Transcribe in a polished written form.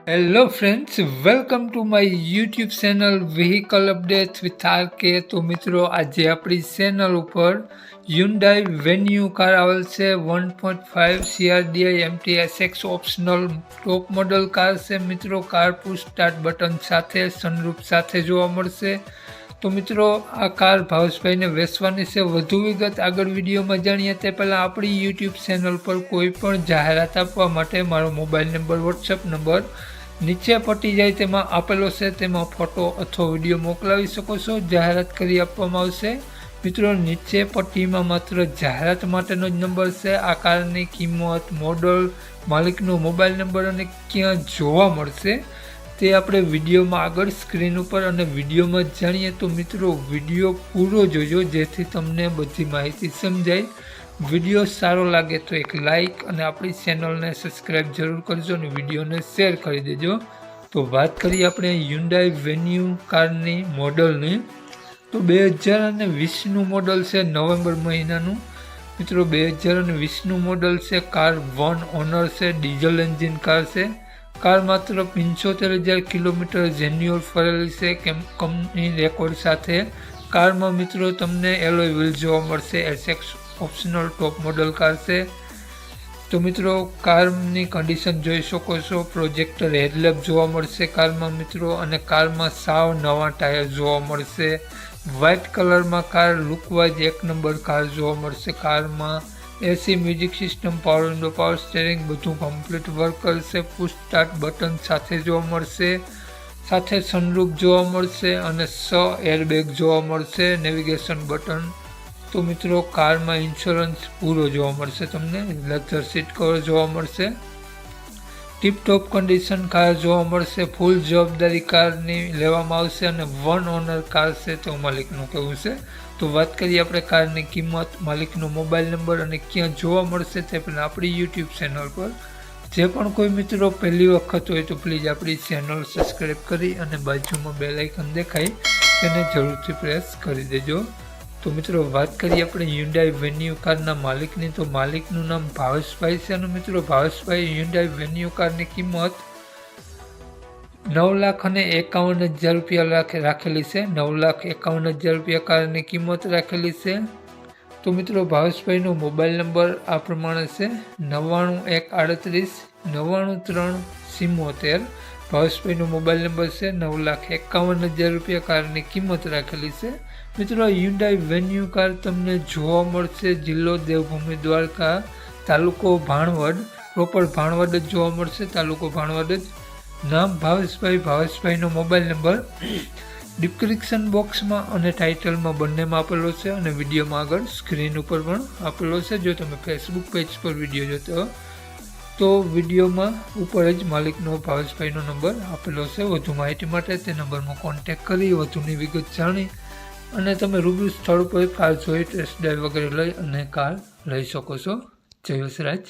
Hello friends, welcome to my YouTube channel vehicle updates with RK. તો મિત્રો, આજે આપણી ચેનલ ઉપર હ્યુન્ડાઈ વેન્યુ કાર આવેલ છે। 1.5 CRDI MT SX optional top model car છે મિત્રો। કાર પુશ સ્ટાર્ટ બટન સાથે સનરૂફ સાથે જોવા મળશે। તો મિત્રો, આ કાર ભાવેશભાઈને વેચવાની છે। વધુ વિગત આગળ વિડીયોમાં જાણીએ તે પહેલાં આપણી યુટ્યુબ ચેનલ પર કોઈ પણ જાહેરાત આપવા માટે મારો મોબાઈલ નંબર, વોટ્સઅપ નંબર નીચે પટી જાય તેમાં આપેલો છે, તેમાં ફોટો અથવા વિડીયો મોકલાવી શકો છો। જાહેરાત કરી આપવામાં આવશે। મિત્રો, નીચે પટ્ટીમાં માત્ર જાહેરાત માટેનો જ નંબર છે। આ કારની કિંમત, મોડલ, માલિકનો મોબાઈલ નંબર અને ક્યાં જોવા મળશે તે આપણે વિડીયોમાં આગળ સ્ક્રીન ઉપર અને વિડીયોમાં જાણીએ। તો મિત્રો, વિડીયો પૂરો જોજો જેથી તમને બધી માહિતી સમજાય। વિડીયો સારો લાગે તો એક લાઇક અને આપણી ચેનલને સબસ્ક્રાઈબ જરૂર કરજો અને વિડીયોને શેર કરી દેજો। તો વાત કરીએ આપણે હ્યુન્ડાઈ વેન્યુ કારની મોડલની, તો 2020નું મોડલ છે, નવેમ્બર મહિનાનું। મિત્રો, 2020નું મોડલ છે। કાર 1 ઓનર છે, ડીઝલ એન્જિન કાર છે। કાર માત્ર 75,000 કિલોમીટર જેન્યુઅલ ફરેલી છે કંપની રેકોર્ડ સાથે। કારમાં મિત્રો તમને એલોય વ્હીલ જોવા મળશે। SX optional top model car છે। તો મિત્રો, કારની કન્ડિશન જોઈ શકો છો। પ્રોજેક્ટર હેડલેમ્પ જોવા મળશે કારમાં મિત્રો, અને કારમાં સાવ નવા ટાયર જોવા મળશે। વ્હાઇટ કલરમાં કાર લુકવાઇઝ એક નંબર કાર જોવા મળશે। કારમાં AC, music system, power window, power steering બધું કમ્પ્લીટ વર્ક કરશે। પુશ સ્ટાર્ટ બટન સાથે જોવા મળશે, સાથે સનરૂફ જોવા મળશે અને 6 એરબેગ જોવા મળશે, નેવિગેશન બટન। તો મિત્રો, કારમાં ઇન્સ્યોરન્સ પૂરો જોવા મળશે તમને, લેધર સીટ કવર જોવા મળશે, ટીપટોપ કન્ડિશન કાર જોવા મળશે। ફૂલ જવાબદારી કારની લેવામાં આવશે અને 1 ઓનર કાર છે તો માલિકનું કહેવું છે। તો વાત કરીએ આપણે કારની કિંમત, માલિકનો મોબાઈલ નંબર અને ક્યાં જોવા મળશે તે પણ આપણી યુટ્યુબ ચેનલ પર। જે પણ કોઈ મિત્રો પહેલી વખત હોય તો પ્લીઝ આપણી ચેનલ સબસ્ક્રાઈબ કરી અને બાજુમાં બેલ આઇકન દેખાય તેને જરૂરથી પ્રેસ કરી દેજો। તો મિત્રો, વાત કરીએ આપણે હ્યુન્ડાઈ વેન્યુ કારના માલિકની, તો માલિકનું નામ ભાવેશભાઈ છે અને મિત્રો ભાવેશભાઈ હ્યુન્ડાઈ વેન્યુ કારની કિંમત 9,51,000 રૂપિયા રાખેલી છે। 9,51,000 રૂપિયા કારની કિંમત રાખેલી છે। તો મિત્રો, ભાવેશભાઈનો મોબાઈલ નંબર આ પ્રમાણે છે 99 138 93 ભાવેશભાઈનો મોબાઈલ નંબર છે। 9,51,000 રૂપિયા કારની કિંમત રાખેલી છે। મિત્રો, હ્યુન્ડાઈ વેન્યુ કાર તમને જોવા મળશે જિલ્લો દેવભૂમિ દ્વારકા, તાલુકો ભાણવડ, પ્રોપર ભાણવડ જ જોવા મળશે, તાલુકો ભાણવડ જ। નામ ભાવેશભાઈ, ભાવેશભાઈનો મોબાઈલ નંબર ડિસ્ક્રિપ્શન બોક્સમાં અને ટાઇટલમાં બંનેમાં આપેલો છે અને વિડીયોમાં આગળ સ્ક્રીન ઉપર પણ આપેલો છે। જો તમે ફેસબુક પેજ પર વિડીયો જોતો હો તો વિડીયોમાં ઉપર જ માલિકનો ભાવેશભાઈનો નંબર આપેલો છે। વધુ માહિતી માટે તે નંબરમાં કોન્ટેક કરી વધુની વિગત જાણી અને તમે રૂબરૂ સ્થળ પર કાર જોઈ ટેસ્ટ ડ્રાઈવ વગેરે લઈ અને કાર લઈ શકો છો। જય વસરાજ।